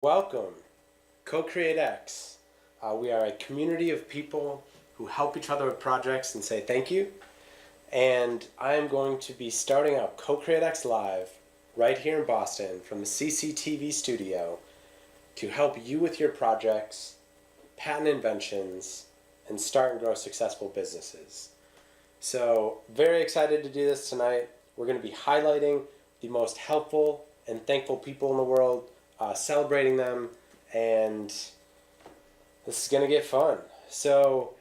Welcome, CoCreateX. We are a community of people who help each other with projects and say thank you. And I am going to be starting out CoCreateX Live right here in Boston from the CCTV studio to help you with your projects, patent inventions, and start and grow successful businesses. So, very excited to do this tonight. We're going to be highlighting the most helpful and thankful people in the world, celebrating them, and this is going to get fun. So,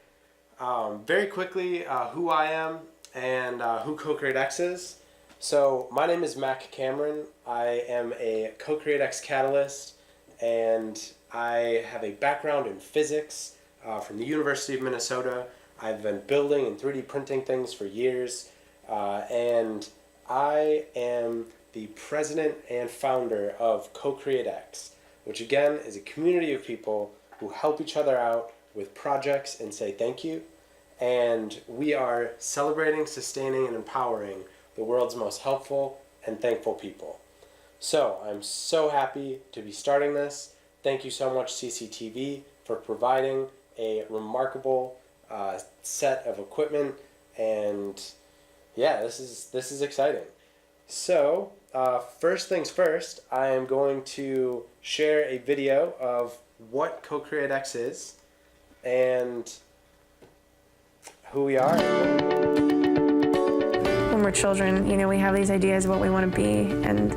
very quickly, who I am and who CoCreateX is. So, my name is Mac Cameron. I am a CoCreateX catalyst, and I have a background in physics from the University of Minnesota. I've been building and 3D printing things for years, and I am the president and founder of CoCreateX, which again is a community of people who help each other out with projects and say thank you. And we are celebrating, sustaining, and empowering the world's most helpful and thankful people. So I'm so happy to be starting this. Thank you so much, CCTV, for providing a remarkable set of equipment. And yeah, this is exciting. So, first things first, I am going to share a video of what CoCreateX is and who we are. When we're children, we have these ideas of what we want to be, and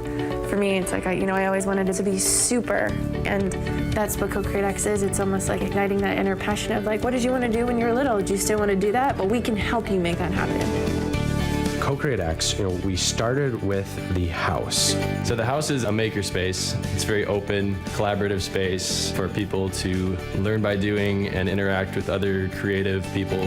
for me, it's like, I always wanted it to be super, and that's what CoCreateX is. It's almost like igniting that inner passion of like, what did you want to do when you were little? Did you still want to do that? But we can help you make that happen. CoCreateX, we started with the house. So the house is a makerspace. It's a very open, collaborative space for people to learn by doing and interact with other creative people.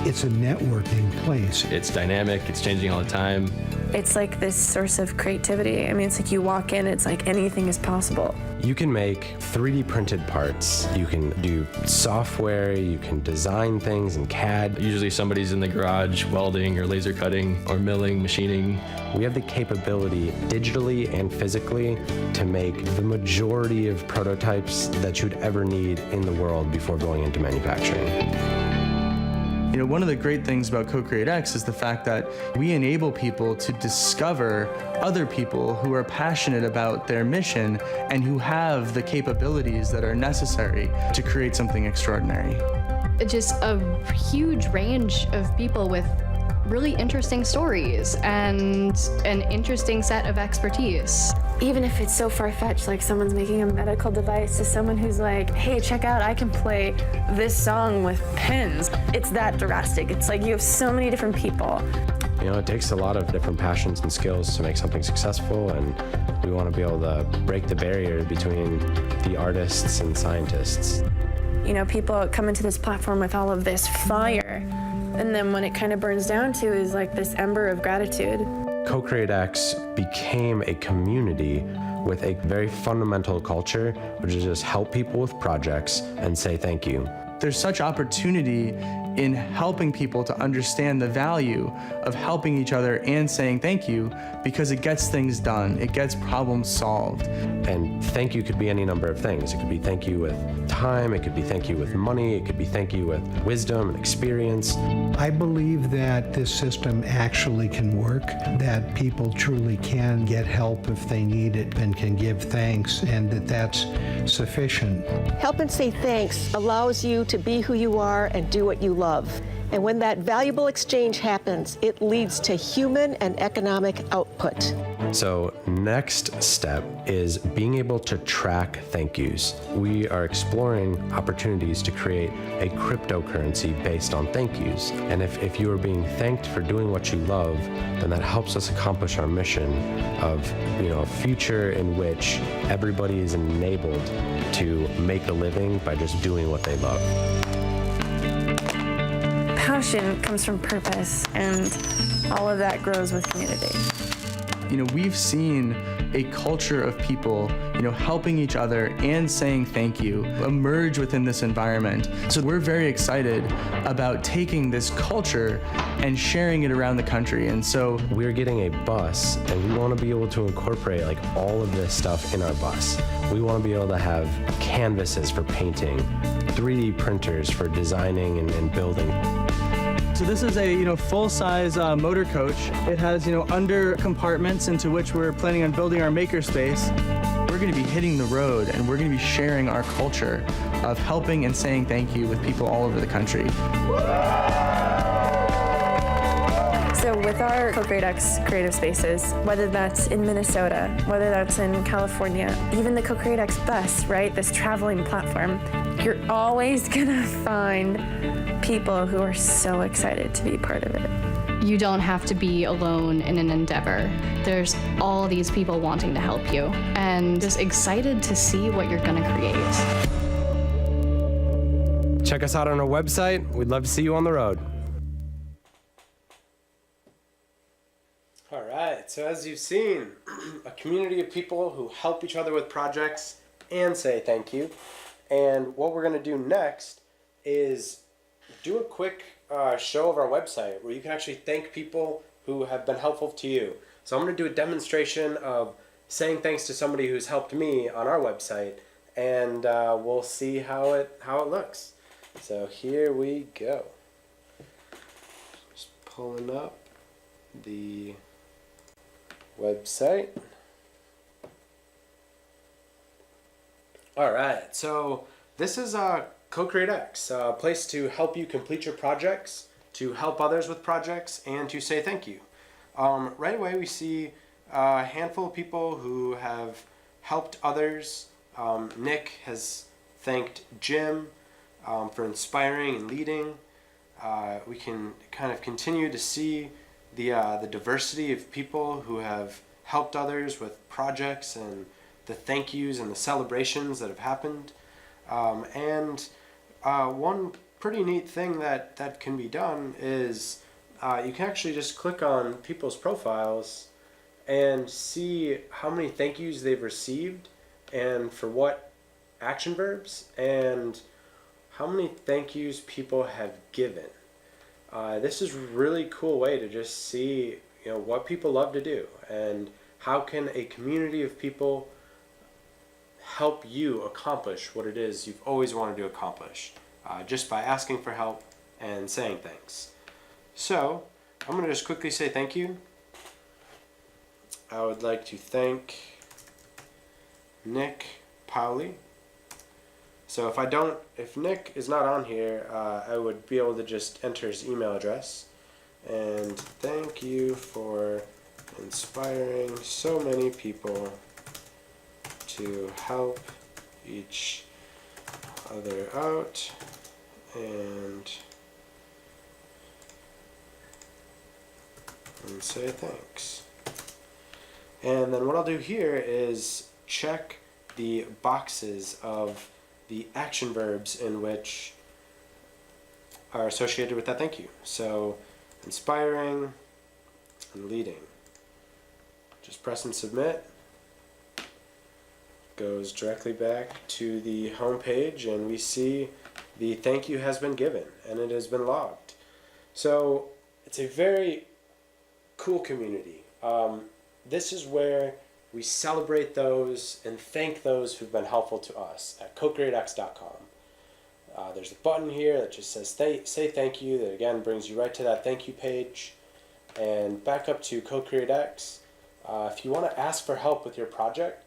It's a networking place. It's dynamic, it's changing all the time. It's like this source of creativity. It's like you walk in, it's like anything is possible. You can make 3D printed parts, you can do software, you can design things in CAD. Usually somebody's in the garage welding or laser cutting or milling, machining. We have the capability digitally and physically to make the majority of prototypes that you'd ever need in the world before going into manufacturing. One of the great things about CoCreateX is the fact that we enable people to discover other people who are passionate about their mission and who have the capabilities that are necessary to create something extraordinary. Just a huge range of people with really interesting stories and an interesting set of expertise. Even if it's so far-fetched, like someone's making a medical device to someone who's like, hey, check out, I can play this song with pens. It's that drastic. It's like you have so many different people. It takes a lot of different passions and skills to make something successful, and we want to be able to break the barrier between the artists and scientists. People come into this platform with all of this fire, and then when it kind of burns down to is like this ember of gratitude. CoCreateX became a community with a very fundamental culture, which is just help people with projects and say thank you. There's such opportunity in helping people to understand the value of helping each other and saying thank you, because it gets things done, it gets problems solved. And thank you could be any number of things. It could be thank you with time, it could be thank you with money, it could be thank you with wisdom and experience. I believe that this system actually can work, that people truly can get help if they need it and can give thanks, and that that's sufficient. Help and say thanks allows you to be who you are and do what you love. And when that valuable exchange happens, it leads to human and economic output. So next step is being able to track thank yous. We are exploring opportunities to create a cryptocurrency based on thank yous. And if you are being thanked for doing what you love, then that helps us accomplish our mission of a future in which everybody is enabled to make a living by just doing what they love. Passion comes from purpose, and all of that grows with community. We've seen a culture of people, helping each other and saying thank you emerge within this environment. So we're very excited about taking this culture and sharing it around the country. And so We're getting a bus, and we want to be able to incorporate like all of this stuff in our bus. We want to be able to have canvases for painting, 3D printers for designing and building. So this is a full-size motor coach. It has under compartments into which we're planning on building our makerspace. We're going to be hitting the road, and we're going to be sharing our culture of helping and saying thank you with people all over the country. So with our CoCreateX creative spaces, whether that's in Minnesota, whether that's in California, even the CoCreateX bus, right, this traveling platform, you're always gonna find people who are so excited to be part of it. You don't have to be alone in an endeavor. There's all these people wanting to help you and just excited to see what you're gonna create. Check us out on our website. We'd love to see you on the road. All right, so as you've seen, a community of people who help each other with projects and say thank you. And what we're going to do next is do a quick show of our website where you can actually thank people who have been helpful to you. So I'm going to do a demonstration of saying thanks to somebody who's helped me on our website, and we'll see how it looks. So here we go. Just pulling up the website. All right, so this is CoCreateX, a place to help you complete your projects, to help others with projects, and to say thank you. Right away we see a handful of people who have helped others. Nick has thanked Jim for inspiring and leading. We can kind of continue to see the diversity of people who have helped others with projects and the thank yous and the celebrations that have happened. One pretty neat thing that can be done is you can actually just click on people's profiles and see how many thank yous they've received and for what action verbs and how many thank yous people have given. This is a really cool way to just see what people love to do and how can a community of people help you accomplish what it is you've always wanted to accomplish just by asking for help and saying thanks. So I'm going to just quickly say thank you. I would like to thank Nick Powley. So if Nick is not on here, I would be able to just enter his email address. And thank you for inspiring so many people to help each other out and say thanks. And then what I'll do here is check the boxes of the action verbs in which are associated with that thank you. So inspiring and leading. Just press and submit. Goes directly back to the home page and we see the thank you has been given and it has been logged. So it's a very cool community. This is where we celebrate those and thank those who've been helpful to us at CoCreateX.com. There's a button here that just says say thank you that again brings you right to that thank you page. And back up to CoCreateX. If you want to ask for help with your project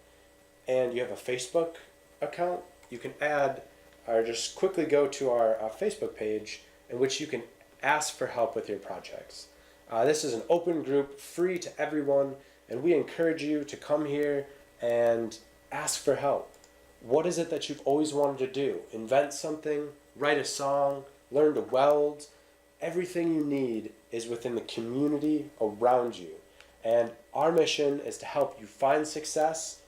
and you have a Facebook account, you can add or just quickly go to our Facebook page in which you can ask for help with your projects. This is an open group, free to everyone, and we encourage you to come here and ask for help. What is it that you've always wanted to do? Invent something, write a song, learn to weld. Everything you need is within the community around you. And our mission is to help you find success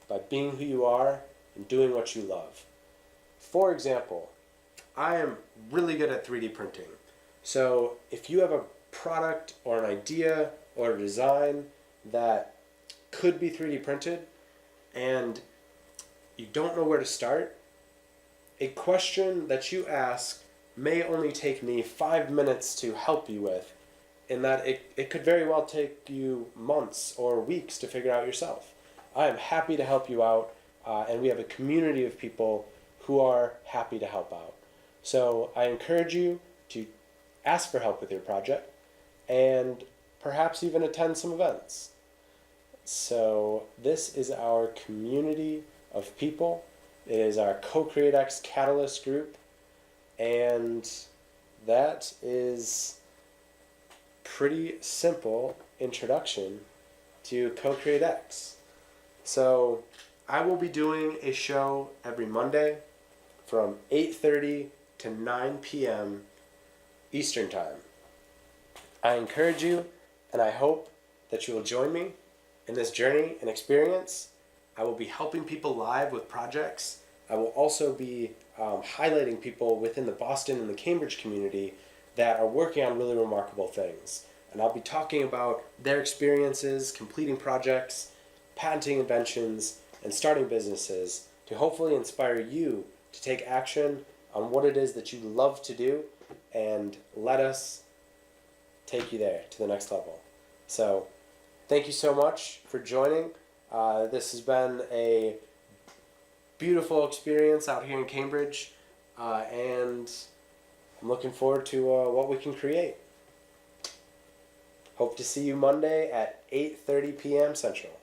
by being who you are and doing what you love. For example, I am really good at 3D printing. So if you have a product or an idea or a design that could be 3D printed and you don't know where to start, a question that you ask may only take me 5 minutes to help you with, in that it could very well take you months or weeks to figure out yourself. I am happy to help you out, and we have a community of people who are happy to help out. So I encourage you to ask for help with your project and perhaps even attend some events. So this is our community of people. It is our CoCreateX Catalyst group, and that is pretty simple introduction to CoCreateX. So I will be doing a show every Monday from 8:30 to 9 p.m. Eastern Time. I encourage you, and I hope that you will join me in this journey and experience. I will be helping people live with projects. I will also be highlighting people within the Boston and the Cambridge community that are working on really remarkable things. And I'll be talking about their experiences, completing projects, patenting inventions, and starting businesses to hopefully inspire you to take action on what it is that you love to do and let us take you there to the next level. So thank you so much for joining. This has been a beautiful experience out here in Cambridge, and I'm looking forward to what we can create. Hope to see you Monday at 8:30 p.m. Central.